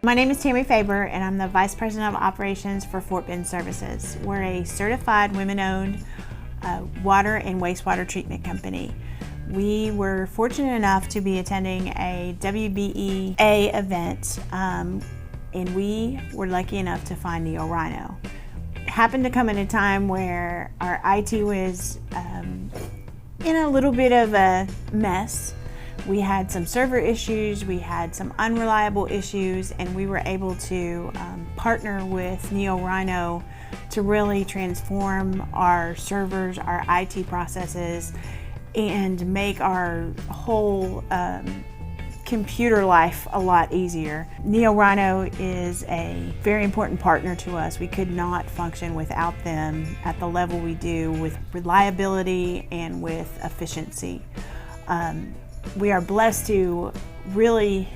My name is Tammy Faber, and I'm the Vice President of Operations for Bend Services. We're a certified women-owned water and wastewater treatment company. We were fortunate enough to be attending a WBEA event, and we were lucky enough to find neoRhino. It happened to come at a time where our IT was in a little bit of a mess. We had some server issues, we had some unreliable issues, and we were able to partner with neoRhino to really transform our servers, our IT processes, and make our whole computer life a lot easier. neoRhino is a very important partner to us. We could not function without them at the level we do with reliability and with efficiency. We are blessed to really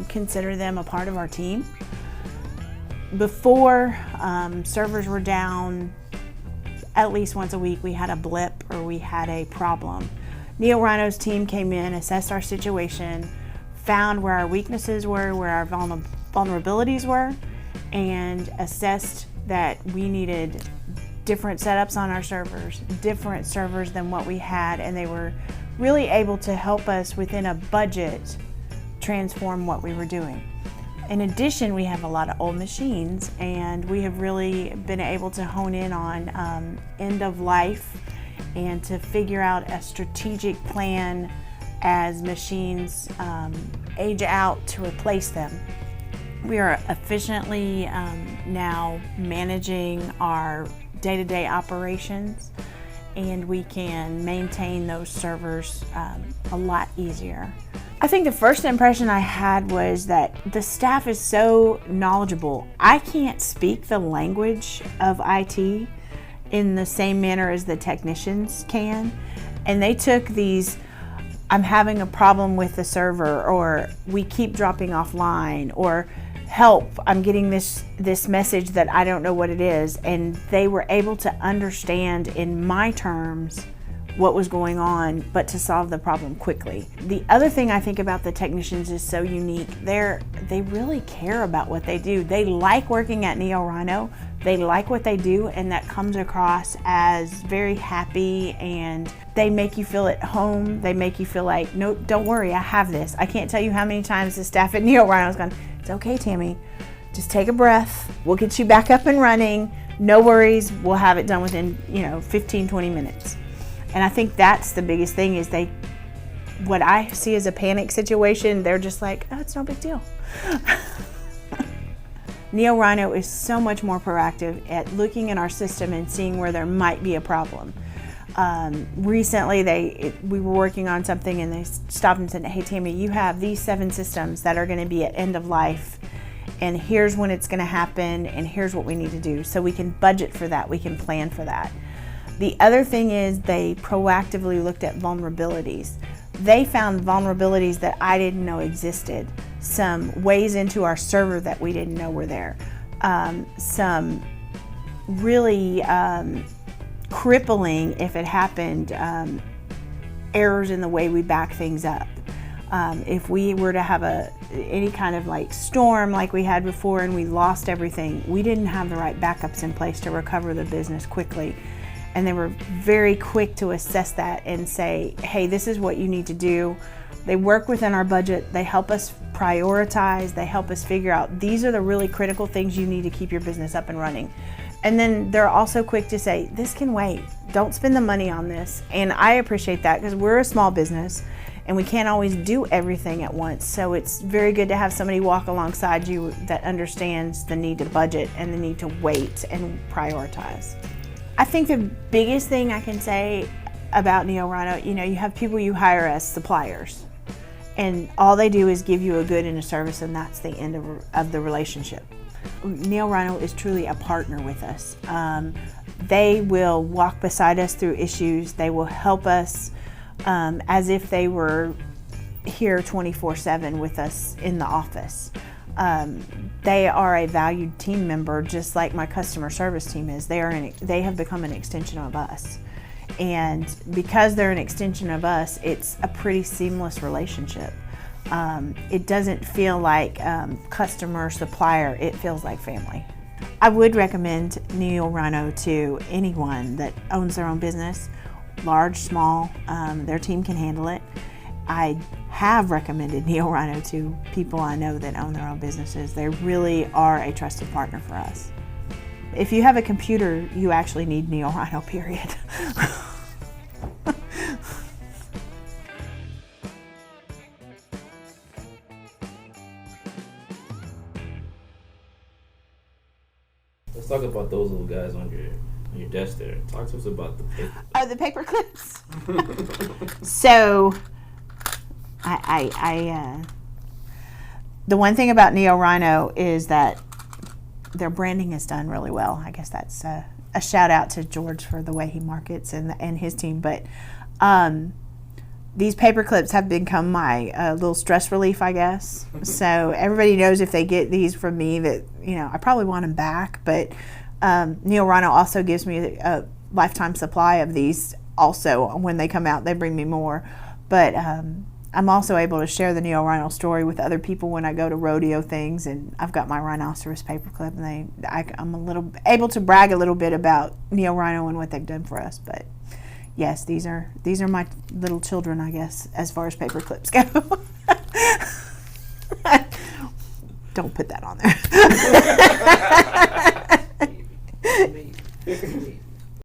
consider them a part of our team. Before, servers were down at least once a week. We had a blip or we had a problem. neoRhino's team came in, assessed our situation, found where our weaknesses were, where our vulnerabilities were, and assessed that we needed different setups on our servers, different servers than what we had, and they were really able to help us within a budget transform what we were doing. In addition, we have a lot of old machines, and we have really been able to hone in on end of life and to figure out a strategic plan as machines age out to replace them. We are efficiently now managing our day-to-day operations, and we can maintain those servers a lot easier. I think the first impression I had was that the staff is so knowledgeable. I can't speak the language of IT in the same manner as the technicians can, and they took these, I'm having a problem with the server, or we keep dropping offline, or help, I'm getting this message that I don't know what it is, and they were able to understand in my terms what was going on, but to solve the problem quickly. The other thing I think about the technicians is so unique. They really care about what they do. They like working at neoRhino. They like what they do, and that comes across as very happy, and they make you feel at home. They make you feel like, no, don't worry, I have this. I can't tell you how many times the staff at neoRhino has gone, it's okay, Tammy, just take a breath. We'll get you back up and running. No worries, we'll have it done within 15, 20 minutes. And I think that's the biggest thing is what I see as a panic situation, they're just like, oh, it's no big deal. neoRhino is so much more proactive at looking in our system and seeing where there might be a problem. Recently, we were working on something, and they stopped and said, hey, Tammy, you have these 7 systems that are going to be at end of life, and here's when it's going to happen, and here's what we need to do. So we can budget for that. We can plan for that. The other thing is they proactively looked at vulnerabilities. They found vulnerabilities that I didn't know existed, some ways into our server that we didn't know were there, some really crippling, if it happened, errors in the way we back things up. If we were to have any kind of like storm like we had before and we lost everything, we didn't have the right backups in place to recover the business quickly. And they were very quick to assess that and say, hey, this is what you need to do. They work within our budget. They help us prioritize. They help us figure out these are the really critical things you need to keep your business up and running. And then they're also quick to say, this can wait. Don't spend the money on this. And I appreciate that because we're a small business and we can't always do everything at once. So it's very good to have somebody walk alongside you that understands the need to budget and the need to wait and prioritize. I think the biggest thing I can say about neoRhino, you have people you hire as suppliers, and all they do is give you a good and a service, and that's the end of the relationship. neoRhino is truly a partner with us. They will walk beside us through issues. They will help us as if they were here 24/7 with us in the office. They are a valued team member, just like my customer service team is. They have become an extension of us. And because they're an extension of us, it's a pretty seamless relationship. It doesn't feel like customer, supplier, it feels like family. I would recommend neoRhino to anyone that owns their own business, large, small, their team can handle it. I have recommended neoRhino to people I know that own their own businesses. They really are a trusted partner for us. If you have a computer, you actually need neoRhino, period. Let's talk about those little guys on your desk there. Talk to us about the paper. Oh, the paper clips. So, the one thing about neoRhino is that their branding is done really well. I guess that's a shout out to George for the way he markets and his team. But these paper clips have become my little stress relief, I guess. So everybody knows if they get these from me that, I probably want them back. But neoRhino also gives me a lifetime supply of these. Also, when they come out, they bring me more. But I'm also able to share the neoRhino story with other people when I go to rodeo things, and I've got my rhinoceros paperclip, and I'm able to brag a little bit about neoRhino and what they've done for us. But yes, these are my little children, I guess, as far as paper clips go. Don't put that on there.